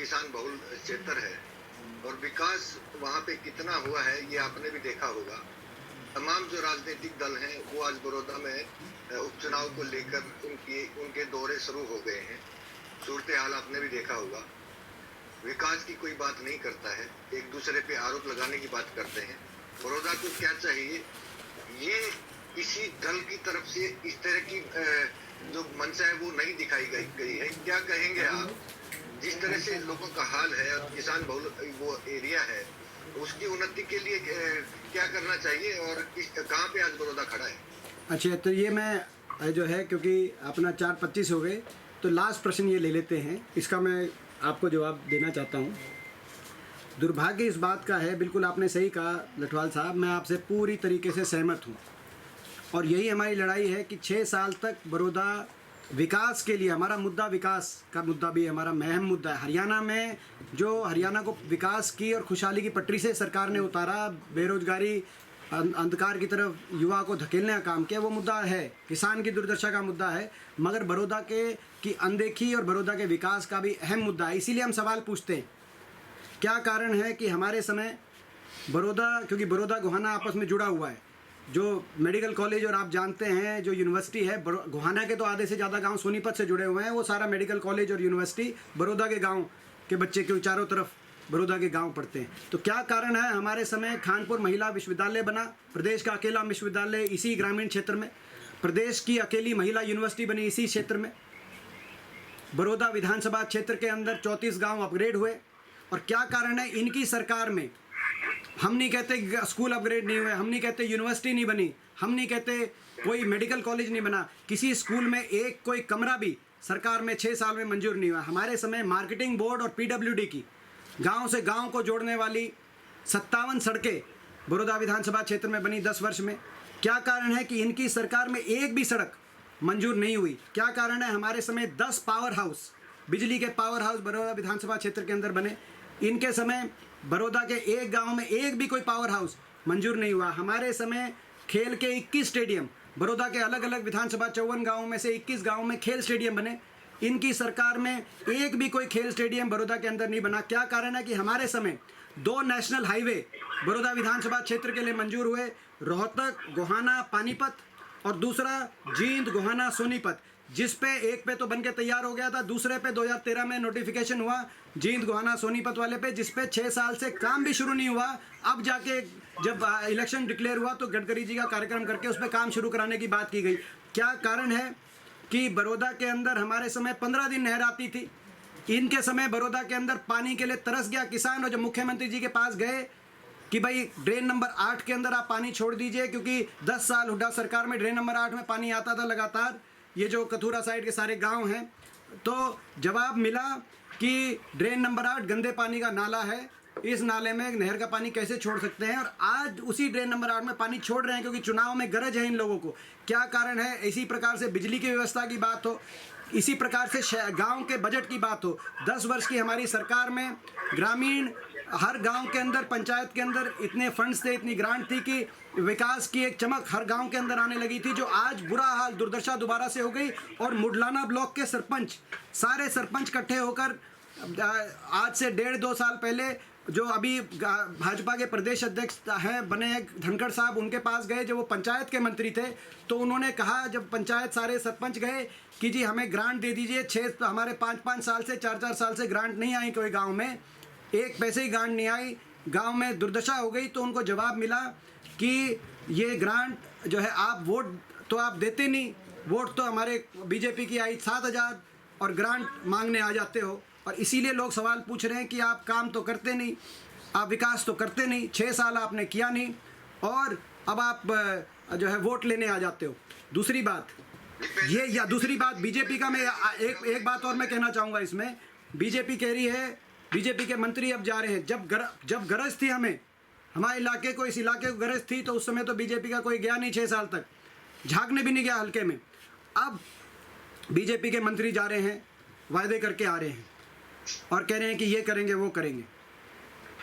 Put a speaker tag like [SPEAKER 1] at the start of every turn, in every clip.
[SPEAKER 1] किसान बहुल क्षेत्र है और विकास वहाँ पे कितना हुआ है ये आपने भी देखा होगा। तमाम जो राजनीतिक दल हैं वो आज बड़ौदा में उपचुनाव को लेकर उनके दौरे शुरू हो गए हैं। सूरत हाल आपने भी देखा होगा। विकास की कोई बात नहीं करता है, एक दूसरे पे आरोप लगाने की बात करते हैं। बड़ौदा को क्या चाहिए, ये किसी दल की तरफ से इस तरह की जो मंशा है वो नहीं दिखाई गई है। क्या कहेंगे आप, जिस तरह से लोगों का हाल है और किसान बहुल वो एरिया है, उसकी उन्नति के लिए क्या करना चाहिए और कहाँ पे आज बड़ौदा खड़ा है?
[SPEAKER 2] अच्छा, तो ये मैं जो है, क्योंकि अपना 4:25 हो गए, तो लास्ट प्रश्न ये ले लेते हैं, इसका मैं आपको जवाब देना चाहता हूँ। दुर्भाग्य इस बात का है, बिल्कुल आपने सही कहा लठवाल साहब, मैं आपसे पूरी तरीके से सहमत हूँ। और यही हमारी लड़ाई है कि 6 साल तक बड़ौदा विकास के लिए, हमारा मुद्दा विकास का मुद्दा भी हमारा अहम मुद्दा है। हरियाणा में जो हरियाणा को विकास की और खुशहाली की पटरी से सरकार ने उतारा, बेरोजगारी अंधकार की तरफ युवा को धकेलने का काम किया, वो मुद्दा है, किसान की दुर्दशा का मुद्दा है। मगर बड़ौदा की अनदेखी और बड़ौदा के विकास का भी अहम मुद्दा है। इसीलिए हम सवाल पूछते हैं, क्या कारण है कि हमारे समय बड़ौदा, क्योंकि बड़ौदा गोहाना आपस में जुड़ा हुआ है, जो मेडिकल कॉलेज और आप जानते हैं जो यूनिवर्सिटी है, गोहाना के तो आधे से ज़्यादा गांव सोनीपत से जुड़े हुए हैं, वो सारा मेडिकल कॉलेज और यूनिवर्सिटी बड़ौदा के गांव के बच्चे के चारों तरफ बड़ौदा के गांव पढ़ते हैं। तो क्या कारण है, हमारे समय खानपुर महिला विश्वविद्यालय बना, प्रदेश का अकेला विश्वविद्यालय इसी ग्रामीण क्षेत्र में, प्रदेश की अकेली महिला यूनिवर्सिटी बनी इसी क्षेत्र में, बड़ौदा विधानसभा क्षेत्र के अंदर 34 गाँव अपग्रेड हुए। और क्या कारण है, इनकी सरकार में, हम नहीं कहते स्कूल अपग्रेड नहीं हुए, हम नहीं कहते यूनिवर्सिटी नहीं बनी, हम नहीं कहते कोई मेडिकल कॉलेज नहीं बना, किसी स्कूल में एक कोई कमरा भी सरकार में 6 साल में मंजूर नहीं हुआ। हमारे समय मार्केटिंग बोर्ड और पीडब्ल्यूडी की गांव से गांव को जोड़ने वाली 57 सड़कें बड़ौदा विधानसभा क्षेत्र में बनी 10 वर्ष में। क्या कारण है कि इनकी सरकार में एक भी सड़क मंजूर नहीं हुई? क्या कारण है, हमारे समय 10 पावर हाउस, बिजली के पावर हाउस बड़ौदा विधानसभा क्षेत्र के अंदर बने, इनके समय बड़ौदा के एक गांव में एक भी कोई पावर हाउस मंजूर नहीं हुआ। हमारे समय खेल के 21 स्टेडियम, बड़ौदा के अलग अलग विधानसभा 54 गांवों में से 21 गांवों में खेल स्टेडियम बने, इनकी सरकार में एक भी कोई खेल स्टेडियम बड़ौदा के अंदर नहीं बना। क्या कारण है कि हमारे समय 2 नेशनल हाईवे बड़ौदा विधानसभा क्षेत्र के लिए मंजूर हुए, रोहतक गोहाना पानीपत और दूसरा जींद गोहाना सोनीपत, जिस पे एक पे तो बन के तैयार हो गया था, दूसरे पे 2013 में नोटिफिकेशन हुआ जींद गोहाना सोनीपत वाले पे, जिस पे 6 साल से काम भी शुरू नहीं हुआ। अब जाके जब इलेक्शन डिक्लेयर हुआ तो गडकरी जी का कार्यक्रम करके उस पर काम शुरू कराने की बात की गई। क्या कारण है कि बड़ौदा के अंदर हमारे समय 15 दिन नहर आती थी, इनके समय बड़ौदा के अंदर पानी के लिए तरस गया किसान। और जब मुख्यमंत्री जी के पास गए कि भाई ड्रेन नंबर 8 के अंदर आप पानी छोड़ दीजिए, क्योंकि 10 साल हुड्डा सरकार में ड्रेन नंबर 8 में पानी आता था लगातार, ये जो कथूरा साइड के सारे गांव हैं, तो जवाब मिला कि ड्रेन नंबर 8 गंदे पानी का नाला है, इस नाले में नहर का पानी कैसे छोड़ सकते हैं। और आज उसी ड्रेन नंबर 8 में पानी छोड़ रहे हैं, क्योंकि चुनाव में गरज है इन लोगों को। क्या कारण है, इसी प्रकार से बिजली की व्यवस्था की बात हो, इसी प्रकार से गांव के बजट की बात हो। 10 वर्ष की हमारी सरकार में ग्रामीण हर गांव के अंदर, पंचायत के अंदर इतने फंड्स थे, इतनी ग्रांट थी कि विकास की एक चमक हर गांव के अंदर आने लगी थी, जो आज बुरा हाल, दुर्दशा दोबारा से हो गई। और मुडलाना ब्लॉक के सरपंच, सारे सरपंच इकट्ठे होकर आज से 1.5-2 साल पहले, जो अभी भाजपा के प्रदेश अध्यक्ष हैं बने हैं धनखड़ साहब, उनके पास गए, जब वो पंचायत के मंत्री थे, तो उन्होंने कहा, जब पंचायत सारे सरपंच गए कि जी हमें ग्रांट दे दीजिए, हमारे 5-5 साल से 4-4 साल से ग्रांट नहीं आई, कोई गांव में एक पैसे ही ग्रांट नहीं आई, गांव में दुर्दशा हो गई। तो उनको जवाब मिला कि ये ग्रांट जो है, आप वोट तो आप देते नहीं, वोट तो हमारे बीजेपी की आई 7,000 और ग्रांट मांगने आ जाते हो। और इसीलिए लोग सवाल पूछ रहे हैं कि आप काम तो करते नहीं, आप विकास तो करते नहीं, 6 साल आपने किया नहीं, और अब आप जो है वोट लेने आ जाते हो। दूसरी बात ये, या दूसरी बात बीजेपी का, मैं एक बात और मैं कहना चाहूँगा इसमें, बीजेपी कह रही है, बीजेपी के मंत्री अब जा रहे हैं, जब गरज थी हमें, हमारे इलाके को, इस इलाके को गरज थी, तो उस समय तो बीजेपी का कोई गया नहीं, 6 साल तक झांकने भी नहीं गया हल्के में। अब बीजेपी के मंत्री जा रहे हैं, वायदे करके आ रहे हैं और कह रहे हैं कि ये करेंगे वो करेंगे।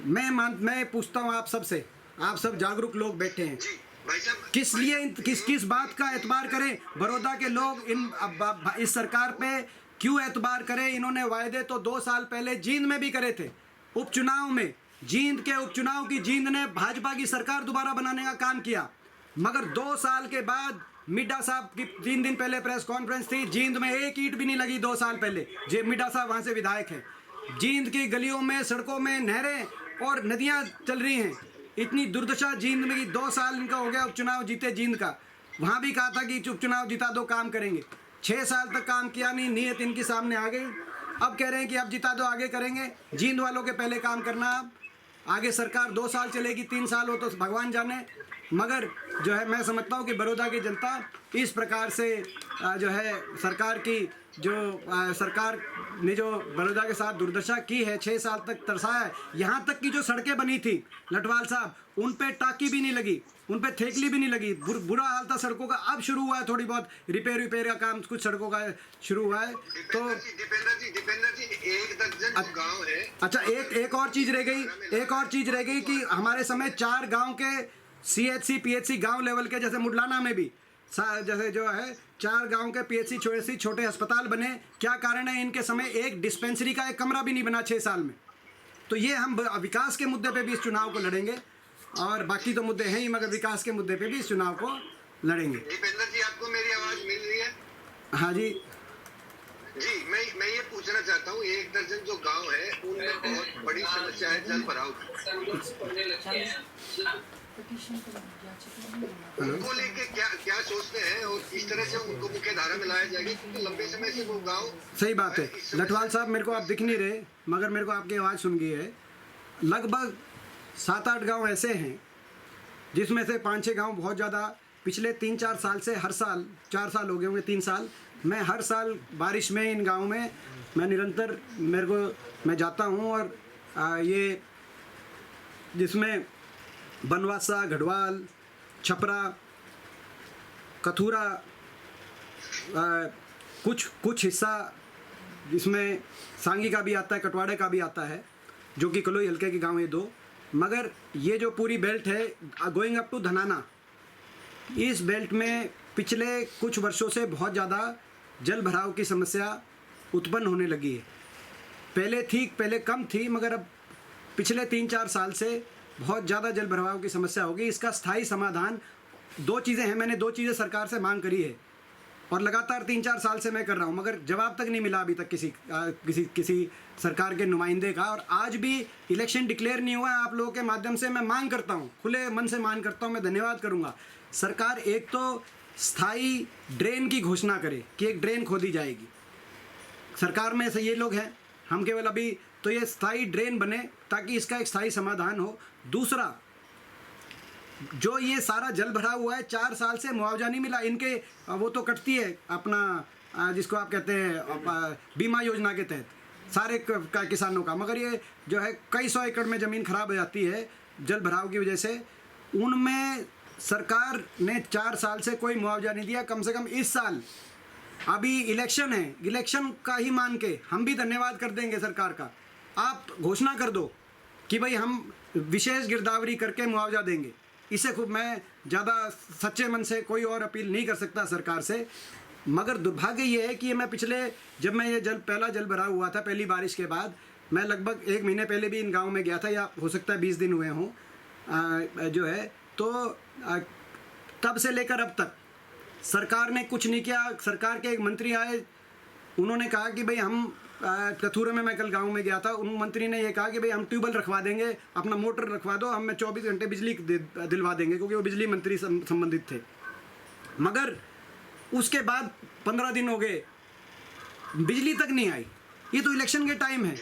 [SPEAKER 2] मैं पूछता हूँ आप सबसे, आप सब जागरूक लोग बैठे हैं, किस लिए किस बात का एतबार करें बड़ौदा के लोग इस सरकार पे? क्यों एतबार करें? इन्होंने वायदे तो 2 साल पहले जींद में भी करे थे, उपचुनाव में। जींद के उपचुनाव की जींद ने भाजपा की सरकार दोबारा बनाने का काम किया, मगर 2 साल के बाद मिड्डा साहब की 3 दिन पहले प्रेस कॉन्फ्रेंस थी, जींद में एक ईंट भी नहीं लगी 2 साल पहले। जे मिड्डा साहब वहाँ से विधायक हैं। जींद की गलियों में, सड़कों में नहरें और नदियाँ चल रही हैं। इतनी दुर्दशा जींद में कि 2 साल इनका हो गया उपचुनाव जीते जींद का। वहाँ भी कहा था कि उपचुनाव जिता दो, काम करेंगे। 6 साल तक काम किया नहीं, नीयत इनकी सामने आ गई। अब कह रहे हैं कि अब जिता दो, आगे करेंगे। जींद वालों के पहले काम करना, अब आगे सरकार 2 साल चलेगी, 3 साल हो तो भगवान जाने। मगर जो है मैं समझता हूँ कि बड़ौदा की जनता इस प्रकार से जो है सरकार की सरकार ने जो बड़ौदा के साथ दुर्दशा की है, 6 साल तक तरसाया है। यहाँ तक कि जो सड़कें बनी थी लटवाल साहब, उन पे टाकी भी नहीं लगी, उन पे थेकली भी नहीं लगी। बुरा हाल था सड़कों का। अब शुरू हुआ है थोड़ी बहुत रिपेयर का काम, कुछ सड़कों का शुरू हुआ है। तो
[SPEAKER 1] दीपेंद्र जी 1 दर्जन जो गांव है।
[SPEAKER 2] अच्छा, एक और चीज़ रह गई कि हमारे समय 4 गांव के CHC PHC गांव लेवल के, जैसे मुडलाना में भी जैसे जो है 4 गांव के PHC छोटे अस्पताल बने। क्या कारण है? इनके समय एक डिस्पेंसरी का एक कमरा भी नहीं बना 6 साल में। तो ये हम विकास के मुद्दे पे भी इस चुनाव को लड़ेंगे, और बाकी तो मुद्दे हैं ही, मगर विकास के मुद्दे पे भी इस चुनाव को लड़ेंगे।
[SPEAKER 1] दीपेंद्र जी, आपको मेरी आवाज़ मिल रही है?
[SPEAKER 2] हाँ जी
[SPEAKER 1] जी, मैं ये पूछना चाहता हूँ, 1 दर्जन जो गांव है उनमें बहुत बड़ी समस्या है जल भराव की। उनको लेके क्या सोचते हैं और किस तरह से उनको मुख्य धारा में लाया जाएगा? क्योंकि लंबे समय से वो गांव।
[SPEAKER 2] सही बात है लटवाल साहब, मेरे को आप दिख नहीं रहे, मगर मेरे को आपकी आवाज़ सुन गई है। लगभग 7-8 गांव ऐसे हैं जिसमें से 5-6 गांव बहुत ज़्यादा पिछले 3-4 साल से, हर साल 4 साल हो गए होंगे, 3 साल, मैं हर साल बारिश में इन गाँव में मैं निरंतर मैं जाता हूँ। और ये जिसमें बनवासा, गढ़वाल, छपरा, कथूरा, कुछ हिस्सा जिसमें सांगी का भी आता है, कटवाड़े का भी आता है, जो कि कलोई हल्के के गांव है 2। मगर ये जो पूरी बेल्ट है गोइंग अप टू धनाना, इस बेल्ट में पिछले कुछ वर्षों से बहुत ज़्यादा जल भराव की समस्या उत्पन्न होने लगी है। पहले कम थी, मगर अब पिछले 3-4 साल से बहुत ज़्यादा जल भराव की समस्या होगी। इसका स्थायी समाधान 2 चीज़ें हैं। मैंने 2 चीज़ें सरकार से मांग करी है और लगातार 3-4 साल से मैं कर रहा हूँ, मगर जवाब तक नहीं मिला अभी तक किसी सरकार के नुमाइंदे का। और आज भी इलेक्शन डिक्लेयर नहीं हुआ है। आप लोगों के माध्यम से मैं मांग करता हूँ, खुले मन से मांग करता हूँ, मैं धन्यवाद करूँगा। सरकार एक तो स्थायी ड्रेन की घोषणा करे कि एक ड्रेन खोदी जाएगी। सरकार में से ये लोग हैं, हम केवल अभी तो ये स्थायी ड्रेन बने ताकि इसका एक स्थायी समाधान हो। दूसरा, जो ये सारा जल भरा हुआ है, 4 साल से मुआवजा नहीं मिला इनके। वो तो कटती है अपना जिसको आप कहते हैं बीमा योजना के तहत सारे किसानों का, मगर ये जो है कई 100 एकड़ में ज़मीन खराब हो जाती है जल भराव की वजह से। उनमें सरकार ने 4 साल से कोई मुआवजा नहीं दिया। कम से कम इस साल, अभी इलेक्शन है, इलेक्शन का ही मान के हम भी धन्यवाद कर देंगे सरकार का। आप घोषणा कर दो कि भाई हम विशेष गिरदावरी करके मुआवजा देंगे। इससे खूब मैं ज़्यादा सच्चे मन से कोई और अपील नहीं कर सकता सरकार से। मगर दुर्भाग्य ये है कि मैं जब मैं ये पहला जल भरा हुआ था, पहली बारिश के बाद, मैं लगभग 1 महीने पहले भी इन गाँव में गया था, या हो सकता है 20 दिन हुए हों जो है। तो तब से लेकर अब तक सरकार ने कुछ नहीं किया। सरकार के एक मंत्री आए, उन्होंने कहा कि भाई हम कथूरे में, मैं कल गांव में गया था, उन मंत्री ने ये कहा कि भाई हम ट्यूबवेल रखवा देंगे, अपना मोटर रखवा दो, हम 24 घंटे बिजली दिलवा देंगे, क्योंकि वो बिजली मंत्री संबंधित थे। मगर उसके बाद 15 दिन हो गए, बिजली तक नहीं आई। ये तो इलेक्शन के टाइम है,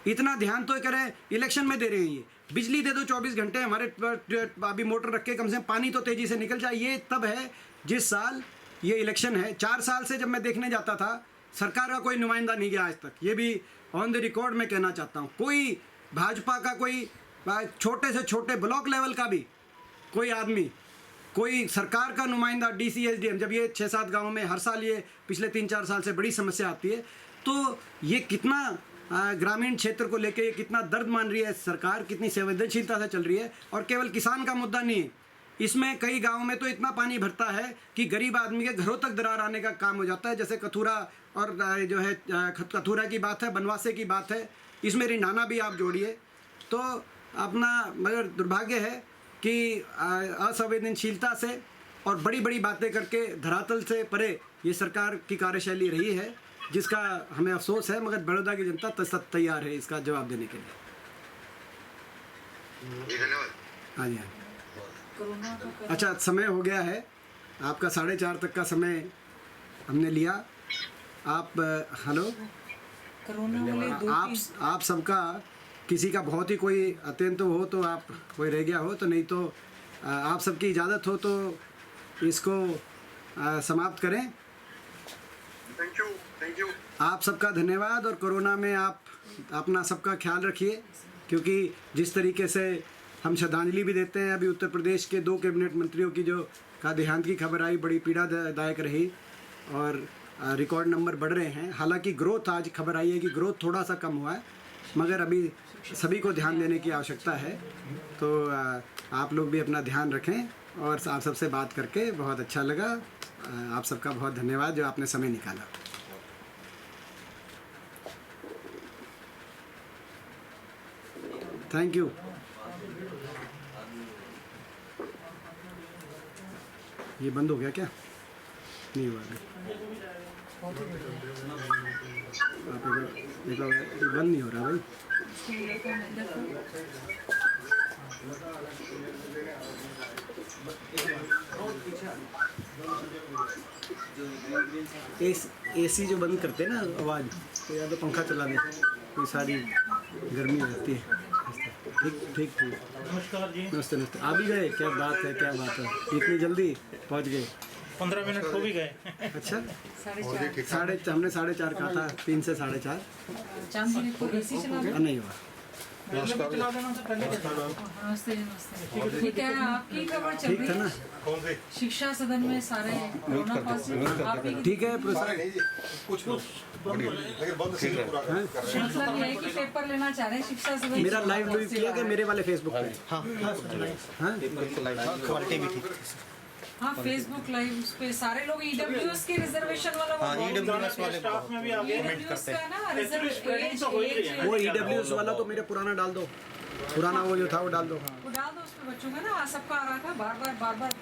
[SPEAKER 2] इतना ध्यान तो करें, इलेक्शन में दे रहे हैं ये बिजली दे दो 24 घंटे, हमारे अभी मोटर रख के कम से कम पानी तो तेज़ी से निकल जाए। ये तब है जिस साल ये इलेक्शन है। 4 साल से जब मैं देखने जाता था, सरकार का कोई नुमाइंदा नहीं गया आज तक। ये भी ऑन द रिकॉर्ड मैं कहना चाहता हूँ। कोई भाजपा का, कोई छोटे से छोटे ब्लॉक लेवल का भी कोई आदमी, कोई सरकार का नुमाइंदा, DC SDM, जब ये 6-7 गाँव में हर साल ये पिछले 3-4 साल से बड़ी समस्या आती है, तो ये कितना ग्रामीण क्षेत्र को लेके कितना दर्द मान रही है सरकार, कितनी संवेदनशीलता से चल रही है। और केवल किसान का मुद्दा नहीं है, इसमें कई गांवों में तो इतना पानी भरता है कि गरीब आदमी के घरों तक दरार आने का काम हो जाता है। जैसे कथूरा और जो है कथूरा की बात है, बनवासे की बात है, इसमें रिंडाना भी आप जोड़िए। तो अपना मगर दुर्भाग्य है कि असंवेदनशीलता से और बड़ी बड़ी बातें करके धरातल से परे ये सरकार की कार्यशैली रही है, जिसका हमें अफसोस है। मगर बड़ौदा की जनता तैयार है इसका जवाब देने के लिए।
[SPEAKER 1] जी धन्यवाद।
[SPEAKER 2] हाँ जी, हाँ। अच्छा, समय हो गया है आपका, 4:30 तक का समय हमने लिया। आप हेलो, आप सबका किसी का बहुत ही कोई अत्यंत हो तो आप कोई रह गया हो तो, नहीं तो आप सबकी इजाज़त हो तो इसको समाप्त करें।
[SPEAKER 1] Thank you.
[SPEAKER 2] आप सबका धन्यवाद। और कोरोना में आप अपना सबका ख्याल रखिए, क्योंकि जिस तरीके से हम श्रद्धांजलि भी देते हैं, अभी उत्तर प्रदेश के 2 कैबिनेट मंत्रियों की जो का देहांत की खबर आई, बड़ी पीड़ादायक रही और रिकॉर्ड नंबर बढ़ रहे हैं। हालांकि ग्रोथ, आज खबर आई है कि ग्रोथ थोड़ा सा कम हुआ है, मगर अभी सभी को ध्यान देने की आवश्यकता है। तो आप लोग भी अपना ध्यान रखें। और आप सबसे बात करके बहुत अच्छा लगा। आप सबका बहुत धन्यवाद जो आपने समय निकाला। Thank you. ये बंद हो गया क्या? नहीं हुआ अभी। देखो बंद नहीं हो रहा भाई। एसी जो बंद करते हैं ना आवाज़, तो या तो पंखा चला दें, कोई सारी गर्मी हो जाती है। ठीक।
[SPEAKER 3] नमस्कार जी।
[SPEAKER 2] नमस्ते। आ भी गए? क्या बात है, क्या बात है, इतनी जल्दी पहुंच गए?
[SPEAKER 3] 15 मिनट हो भी गए।
[SPEAKER 2] अच्छा, हमने 4:30 कहा था, 3 से 4:30 नहीं हुआ।
[SPEAKER 4] ठीक है, आपकी खबर चल
[SPEAKER 2] ठीक
[SPEAKER 4] रही
[SPEAKER 2] था ना?
[SPEAKER 4] है शिक्षा सदन में सारे कोरोना पॉजिटिव। आप ही
[SPEAKER 2] ठीक है प्रसाद।
[SPEAKER 4] मतलब ये है कि पेपर लेना चाह रहे हैं शिक्षा सदन।
[SPEAKER 2] मेरा लाइव किया कि मेरे वाले फेसबुक पे?
[SPEAKER 4] हाँ, फेसबुक लाइव उस पे सारे लोग ईडब्ल्यूएस के रिजर्वेशन वाला
[SPEAKER 3] स्टाफ में भी आप
[SPEAKER 4] कमेंट करते हैं ना, रिजर्वेशन
[SPEAKER 2] वो ईडब्ल्यूएस वाला तो मेरे पुराना डाल दो, पुराना वो जो था वो डाल दो।
[SPEAKER 4] वो डाल दो उस पे बच्चों का ना, सबका आ रहा था बार बार